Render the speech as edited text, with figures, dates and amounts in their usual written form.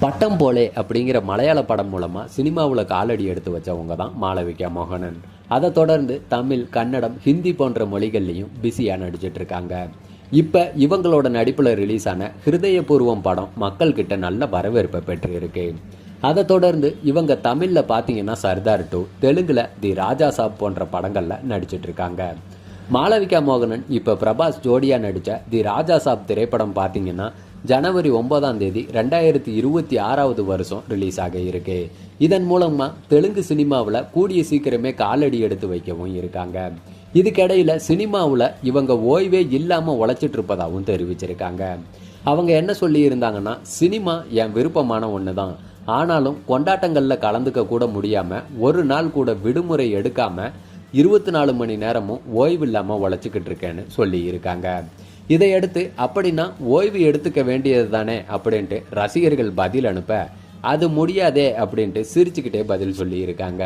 பட்டம் போலே அப்படிங்கிற மலையாள படம் மூலமாக சினிமாவில் காலடி எடுத்து வச்சவங்க தான் மாளவிகா மோகனன். அதை தொடர்ந்து தமிழ், கன்னடம், ஹிந்தி போன்ற மொழிகள்லையும் பிஸியாக நடிச்சிட்டு இருக்காங்க. இப்போ இவங்களோட நடிப்பில் ரிலீஸ் ஆன ஹிருதயபூர்வம் படம் மக்கள்கிட்ட நல்ல வரவேற்பை பெற்று இருக்கு. அதை தொடர்ந்து இவங்க தமிழில் பார்த்தீங்கன்னா சர்தார் 2, தெலுங்கில் தி ராஜா சாப் போன்ற படங்களில் நடிச்சிட்டு இருக்காங்க. மாளவிகா மோகனன் இப்போ பிரபாஸ் ஜோடியாக நடித்த தி ராஜா சாப் திரைப்படம் பார்த்தீங்கன்னா ஜனவரி 9 2026 வருஷம் ரிலீஸ் ஆக இருக்கு. இதன் மூலமாக தெலுங்கு சினிமாவில் கூடிய சீக்கிரமே காலடி எடுத்து வைக்கவும் இருக்காங்க. இதுக்கிடையில் சினிமாவில் இவங்க ஓய்வே இல்லாமல் உழைச்சிட்டு இருப்பதாகவும் தெரிவிச்சிருக்காங்க. அவங்க என்ன சொல்லியிருந்தாங்கன்னா, சினிமா என் விருப்பமான ஒன்று தான், ஆனாலும் கொண்டாட்டங்களில் கலந்துக்க கூட முடியாமல் ஒரு நாள் கூட விடுமுறை எடுக்காமல் 24 மணி நேரமும் ஓய்வு இல்லாமல் உழைச்சிக்கிட்டு இருக்கேன்னு சொல்லி இருக்காங்க. இதையடுத்து அப்படின்னா ஓய்வு எடுத்துக்க வேண்டியது தானே அப்படின்ட்டு ரசிகர்கள் பதில் அனுப்ப, அது முடியாதே அப்படின்ட்டு சிரிச்சுக்கிட்டே பதில் சொல்லி இருக்காங்க.